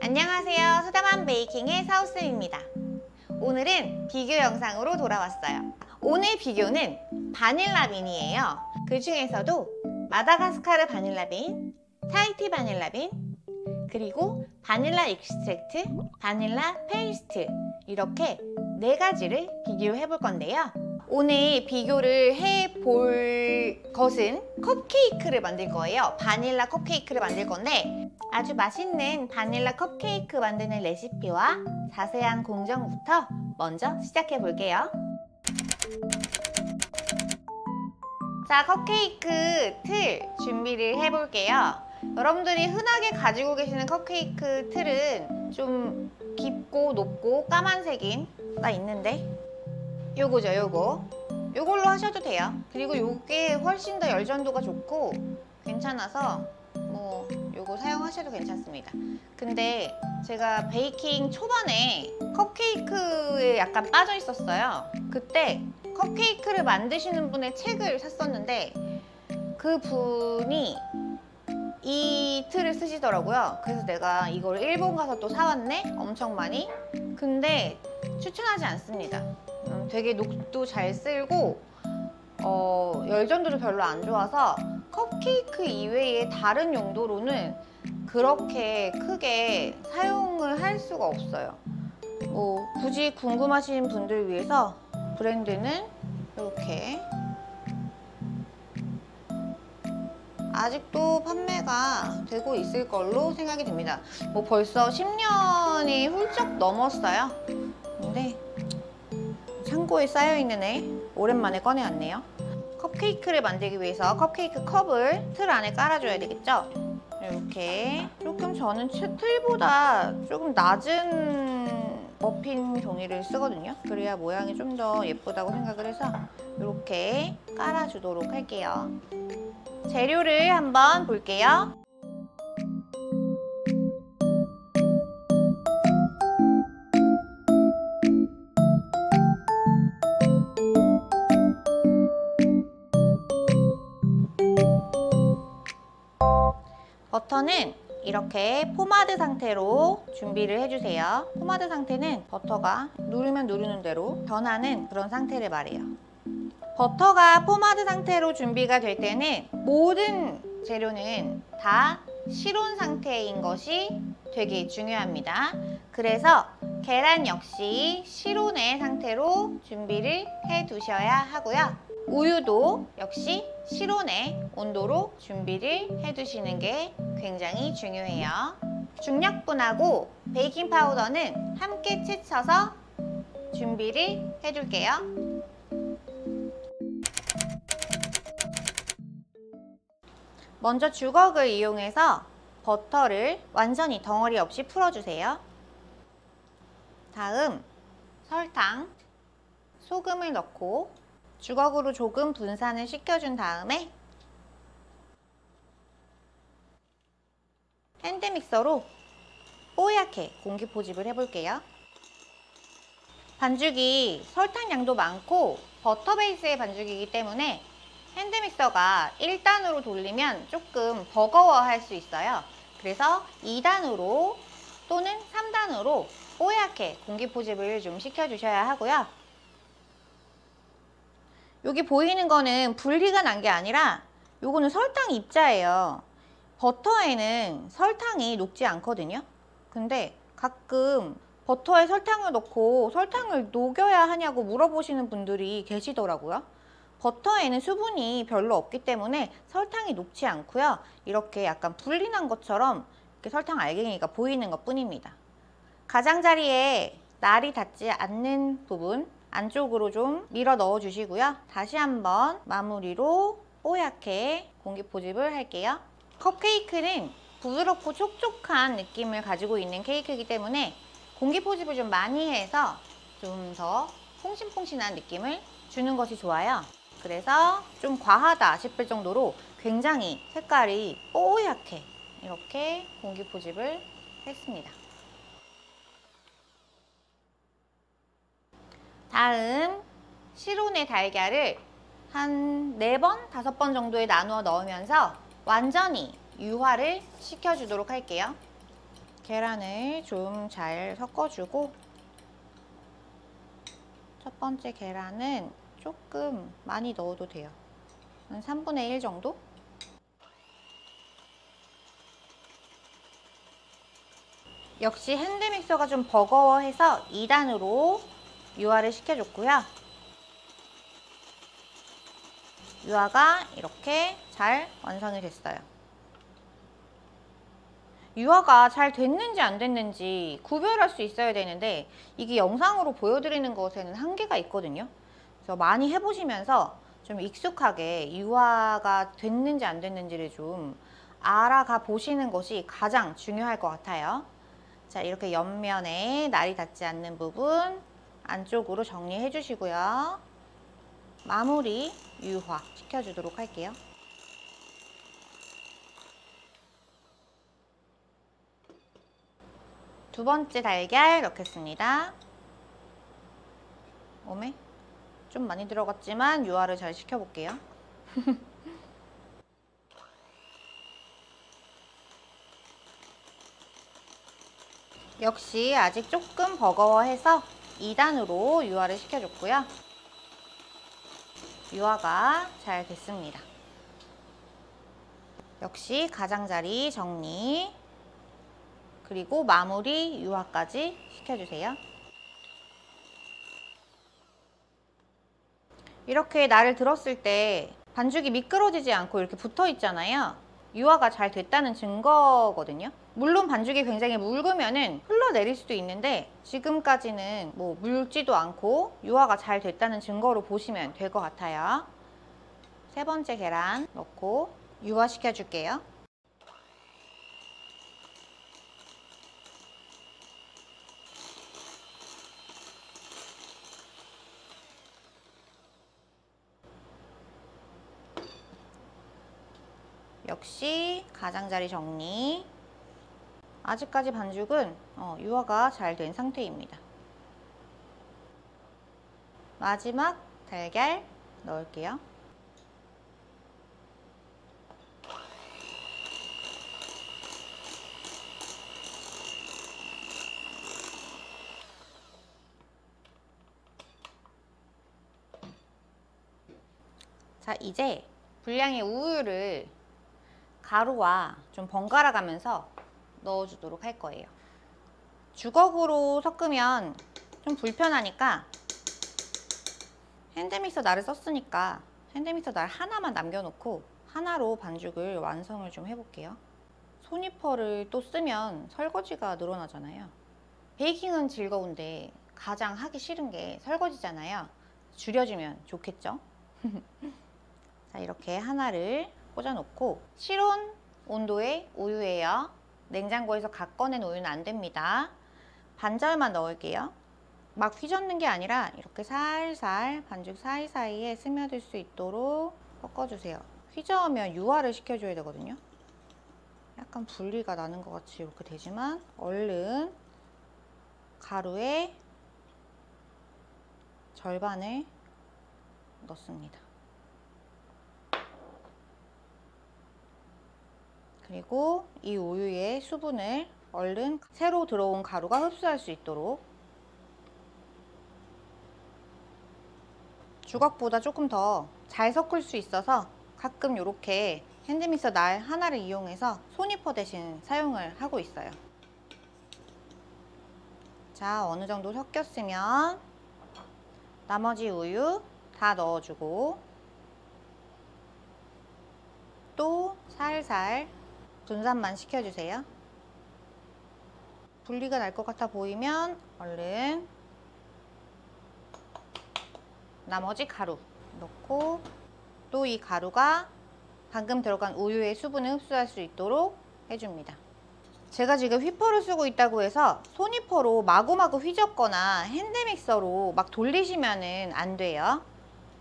안녕하세요. 수다맘 베이킹의 사우쌤입니다. 오늘은 비교 영상으로 돌아왔어요. 오늘 비교는 바닐라 빈이에요. 그 중에서도 마다가스카르 바닐라 빈, 타히티 바닐라 빈, 그리고 바닐라 익스트랙트, 바닐라 페이스트 이렇게 4가지를 비교해 볼 건데요. 오늘 비교를 해볼 것은 컵케이크를 만들 거예요. 바닐라 컵케이크를 만들 건데 아주 맛있는 바닐라 컵케이크 만드는 레시피와 자세한 공정부터 먼저 시작해 볼게요. 자, 컵케이크 틀 준비를 해 볼게요. 여러분들이 흔하게 가지고 계시는 컵케이크 틀은 좀 깊고 높고 까만색인 가 있는데 요거죠, 요걸로 하셔도 돼요. 그리고 요게 훨씬 더 열전도가 좋고 괜찮아서 뭐 요거 사용하셔도 괜찮습니다. 근데 제가 베이킹 초반에 컵케이크에 약간 빠져 있었어요. 그때 컵케이크를 만드시는 분의 책을 샀었는데 그 분이 이 틀을 쓰시더라고요. 그래서 내가 이걸 일본 가서 또 사왔네? 엄청 많이? 근데 추천하지 않습니다. 되게 녹도 잘 쓸고 열전도도 별로 안 좋아서 컵케이크 이외의 다른 용도로는 그렇게 크게 사용을 할 수가 없어요. 굳이 궁금하신 분들 위해서 브랜드는 이렇게 아직도 판매가 되고 있을 걸로 생각이 됩니다. 벌써 10년이 훌쩍 넘었어요. 근데 창고에 쌓여있는 애 오랜만에 꺼내왔네요. 컵케이크를 만들기 위해서 컵케이크 컵을 틀 안에 깔아줘야 되겠죠? 이렇게 조금 저는 틀보다 조금 낮은 머핀 종이를 쓰거든요. 그래야 모양이 좀 더 예쁘다고 생각을 해서 이렇게 깔아주도록 할게요. 재료를 한번 볼게요. 버터는 이렇게 포마드 상태로 준비를 해주세요. 포마드 상태는 버터가 누르면 누르는 대로 변하는 그런 상태를 말해요. 버터가 포마드 상태로 준비가 될 때는 모든 재료는 다 실온 상태인 것이 되게 중요합니다. 그래서 계란 역시 실온의 상태로 준비를 해 두셔야 하고요. 우유도 역시 실온의 온도로 준비를 해 두시는 게 굉장히 중요해요. 중약분하고 베이킹 파우더는 함께 채쳐서 준비를 해 줄게요. 먼저 주걱을 이용해서 버터를 완전히 덩어리 없이 풀어주세요. 다음 설탕, 소금을 넣고 주걱으로 조금 분산을 시켜준 다음에 핸드믹서로 뽀얗게 공기 포집을 해볼게요. 반죽이 설탕 양도 많고 버터 베이스의 반죽이기 때문에 핸드믹서가 1단으로 돌리면 조금 버거워할 수 있어요. 그래서 2단으로 또는 3단으로 뽀얗게 공기 포집을 좀 시켜주셔야 하고요. 여기 보이는 거는 분리가 난 게 아니라 요거는 설탕 입자예요. 버터에는 설탕이 녹지 않거든요. 근데 가끔 버터에 설탕을 넣고 설탕을 녹여야 하냐고 물어보시는 분들이 계시더라고요. 버터에는 수분이 별로 없기 때문에 설탕이 녹지 않고요. 이렇게 약간 분리난 것처럼 이렇게 설탕 알갱이가 보이는 것 뿐입니다. 가장자리에 날이 닿지 않는 부분 안쪽으로 좀 밀어 넣어 주시고요. 다시 한번 마무리로 뽀얗게 공기 포집을 할게요. 컵케이크는 부드럽고 촉촉한 느낌을 가지고 있는 케이크이기 때문에 공기 포집을 좀 많이 해서 좀 더 퐁신퐁신한 느낌을 주는 것이 좋아요. 그래서 좀 과하다 싶을 정도로 굉장히 색깔이 뽀얗게 이렇게 공기 포집을 했습니다. 다음 실온의 달걀을 한 4번, 5번 정도에 나누어 넣으면서 완전히 유화를 시켜주도록 할게요. 계란을 좀 잘 섞어주고, 첫 번째 계란은 조금 많이 넣어도 돼요. 한 3분의 1 정도? 역시 핸드믹서가 좀 버거워해서 2단으로 유화를 시켜줬고요. 유화가 이렇게 잘 완성이 됐어요. 유화가 잘 됐는지 안 됐는지 구별할 수 있어야 되는데 이게 영상으로 보여드리는 것에는 한계가 있거든요. 그래서 많이 해보시면서 좀 익숙하게 유화가 됐는지 안 됐는지를 좀 알아가 보시는 것이 가장 중요할 것 같아요. 자, 이렇게 옆면에 날이 닿지 않는 부분 안쪽으로 정리해 주시고요. 마무리 유화 시켜주도록 할게요. 두 번째 달걀 넣겠습니다. 오메 좀 많이 들어갔지만 유화를 잘 시켜볼게요. 역시 아직 조금 버거워해서 2단으로 유화를 시켜줬고요. 유화가 잘 됐습니다. 역시 가장자리 정리, 그리고 마무리 유화까지 시켜주세요. 이렇게 날을 들었을 때 반죽이 미끄러지지 않고 이렇게 붙어 있잖아요. 유화가 잘 됐다는 증거거든요. 물론 반죽이 굉장히 묽으면은 흘러내릴 수도 있는데 지금까지는 뭐 묽지도 않고 유화가 잘 됐다는 증거로 보시면 될 것 같아요. 세 번째 계란 넣고 유화시켜 줄게요. 역시 가장자리 정리. 아직까지 반죽은 유화가 잘 된 상태입니다. 마지막 달걀 넣을게요. 자, 이제 분량의 우유를 가루와 좀 번갈아 가면서 넣어주도록 할 거예요. 주걱으로 섞으면 좀 불편하니까 핸드믹서 날을 썼으니까 핸드믹서 날 하나만 남겨놓고 하나로 반죽을 완성을 좀 해볼게요. 소니퍼를 또 쓰면 설거지가 늘어나잖아요. 베이킹은 즐거운데 가장 하기 싫은 게 설거지잖아요. 줄여주면 좋겠죠? 자, 이렇게 하나를 꽂아놓고 실온 온도의 우유예요. 냉장고에서 갓 꺼낸 우유는 안 됩니다. 반절만 넣을게요. 막 휘젓는 게 아니라 이렇게 살살 반죽 사이사이에 스며들 수 있도록 섞어주세요. 휘저으면 유화를 시켜줘야 되거든요. 약간 분리가 나는 것 같이 이렇게 되지만 얼른 가루의 절반을 넣습니다. 그리고 이 우유의 수분을 얼른 새로 들어온 가루가 흡수할 수 있도록, 주걱보다 조금 더 잘 섞을 수 있어서 가끔 이렇게 핸드믹서 날 하나를 이용해서 소니퍼 대신 사용을 하고 있어요. 자, 어느 정도 섞였으면 나머지 우유 다 넣어주고 또 살살 분산만 시켜주세요. 분리가 날 것 같아 보이면 얼른 나머지 가루 넣고 또 이 가루가 방금 들어간 우유의 수분을 흡수할 수 있도록 해줍니다. 제가 지금 휘퍼를 쓰고 있다고 해서 소니퍼로 마구마구 휘젓거나 핸드믹서로 막 돌리시면 안 돼요.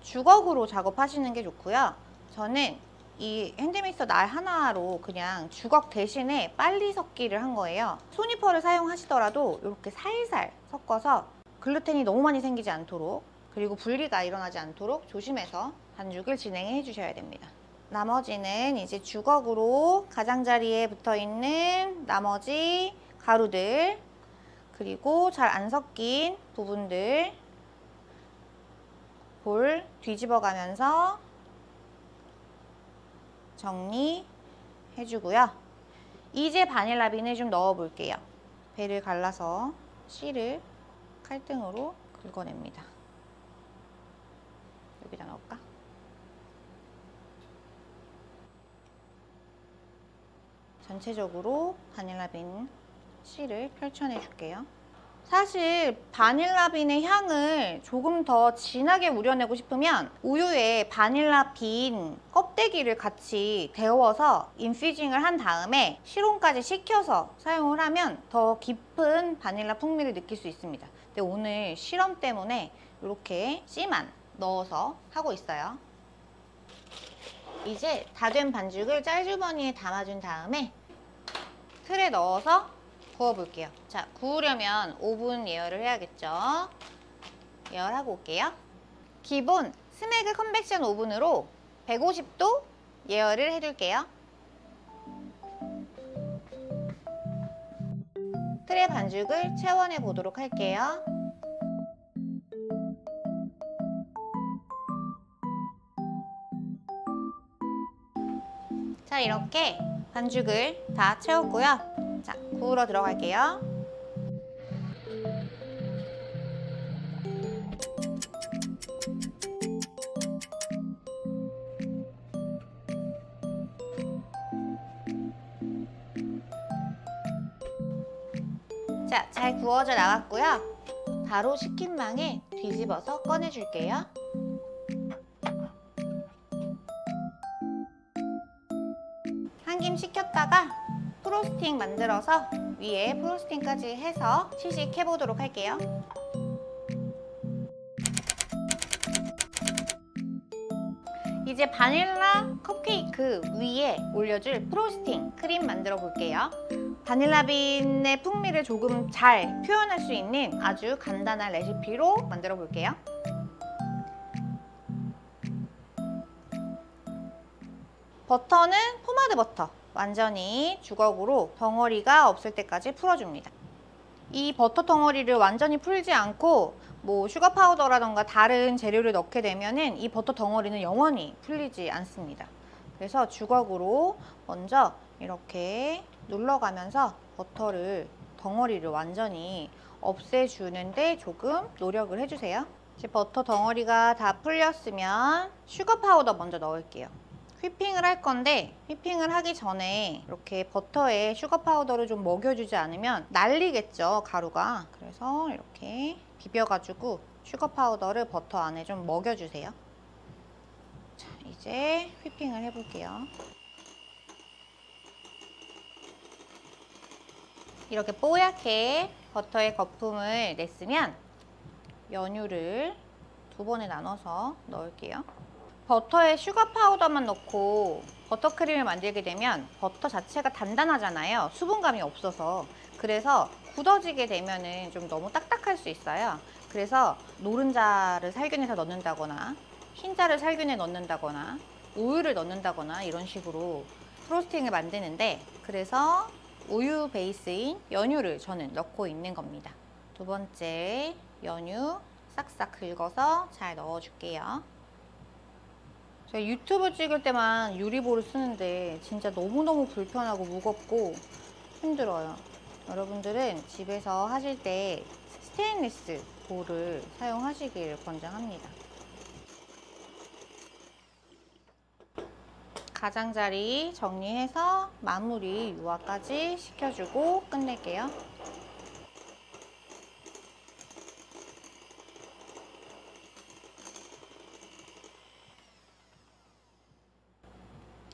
주걱으로 작업하시는 게 좋고요. 저는 이 핸드믹서 날 하나로 그냥 주걱 대신에 빨리 섞기를 한 거예요. 소니퍼를 사용하시더라도 이렇게 살살 섞어서 글루텐이 너무 많이 생기지 않도록, 그리고 분리가 일어나지 않도록 조심해서 반죽을 진행해 주셔야 됩니다. 나머지는 이제 주걱으로 가장자리에 붙어 있는 나머지 가루들, 그리고 잘 안 섞인 부분들 볼 뒤집어 가면서 정리해주고요. 이제 바닐라빈을 좀 넣어 볼게요. 배를 갈라서 씨를 칼등으로 긁어냅니다. 여기다 넣을까? 전체적으로 바닐라빈 씨를 펼쳐내 줄게요. 사실 바닐라빈의 향을 조금 더 진하게 우려내고 싶으면 우유에 바닐라빈 껍데기를 같이 데워서 인퓨징을 한 다음에 시rom까지 식혀서 사용을 하면 더 깊은 바닐라 풍미를 느낄 수 있습니다. 근데 오늘 시럼 때문에 이렇게 씨만 넣어서 하고 있어요. 이제 다 된 반죽을 짤주머니에 담아준 다음에 틀에 넣어서 구워볼게요. 자, 구우려면 오븐 예열을 해야겠죠. 예열하고 올게요. 기본 스메그 컨벡션 오븐으로 150도 예열을 해둘게요. 틀에 반죽을 채워내 보도록 할게요. 자, 이렇게 반죽을 다 채웠고요. 자, 구우러 들어갈게요. 자, 잘 구워져 나왔고요. 바로 식힌 망에 뒤집어서 꺼내줄게요. 한 김 식혔다가 프로스팅 만들어서 위에 프로스팅까지 해서 시식해 보도록 할게요. 이제 바닐라 컵케이크 위에 올려줄 프로스팅 크림 만들어 볼게요. 바닐라빈의 풍미를 조금 잘 표현할 수 있는 아주 간단한 레시피로 만들어 볼게요. 버터는 포마드 버터, 완전히 주걱으로 덩어리가 없을 때까지 풀어줍니다. 이 버터 덩어리를 완전히 풀지 않고 뭐 슈가 파우더라던가 다른 재료를 넣게 되면은 이 버터 덩어리는 영원히 풀리지 않습니다. 그래서 주걱으로 먼저 이렇게 눌러가면서 버터를 덩어리를 완전히 없애주는데 조금 노력을 해주세요. 이제 버터 덩어리가 다 풀렸으면 슈가 파우더 먼저 넣을게요. 휘핑을 할 건데 휘핑을 하기 전에 이렇게 버터에 슈가 파우더를 좀 먹여주지 않으면 날리겠죠, 가루가. 그래서 이렇게 비벼가지고 슈가 파우더를 버터 안에 좀 먹여주세요. 자, 이제 휘핑을 해볼게요. 이렇게 뽀얗게 버터의 거품을 냈으면 연유를 2번에 나눠서 넣을게요. 버터에 슈가 파우더만 넣고 버터크림을 만들게 되면 버터 자체가 단단하잖아요. 수분감이 없어서. 그래서 굳어지게 되면은 좀 너무 딱딱할 수 있어요. 그래서 노른자를 살균해서 넣는다거나 흰자를 살균해 넣는다거나 우유를 넣는다거나 이런 식으로 프로스팅을 만드는데, 그래서 우유 베이스인 연유를 저는 넣고 있는 겁니다. 2번째 연유 싹싹 긁어서 잘 넣어줄게요. 제가 유튜브 찍을 때만 유리볼을 쓰는데 진짜 너무너무 불편하고 무겁고 힘들어요. 여러분들은 집에서 하실 때 스테인리스 볼을 사용하시길 권장합니다. 가장자리 정리해서 마무리 유화까지 시켜주고 끝낼게요.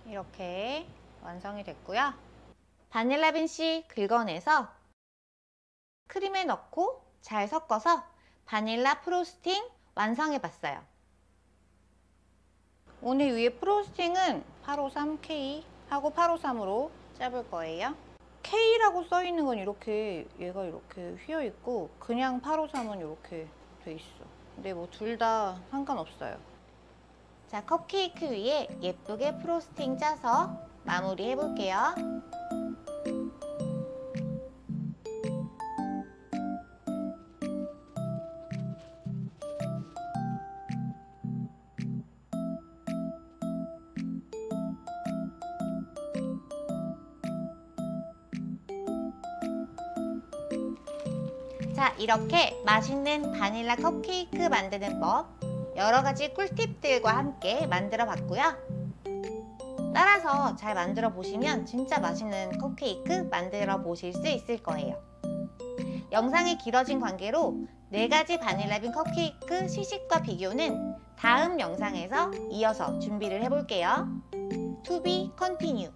이렇게 완성이 됐고요. 바닐라빈 씨 긁어내서 크림에 넣고 잘 섞어서 바닐라 프로스팅 완성해 봤어요. 오늘 위에 프로스팅은 853K 하고 853으로 짜볼 거예요. K라고 써 있는 건 이렇게 얘가 이렇게 휘어 있고 그냥 853은 이렇게 돼 있어. 근데 뭐 둘 다 상관없어요. 자, 컵케이크 위에 예쁘게 프로스팅 짜서 마무리 해볼게요. 자, 이렇게 맛있는 바닐라 컵케이크 만드는 법 여러 가지 꿀팁들과 함께 만들어 봤고요. 따라서 잘 만들어 보시면 진짜 맛있는 컵케이크 만들어 보실 수 있을 거예요. 영상이 길어진 관계로 4가지 바닐라빈 컵케이크 시식과 비교는 다음 영상에서 이어서 준비를 해볼게요. To be continue.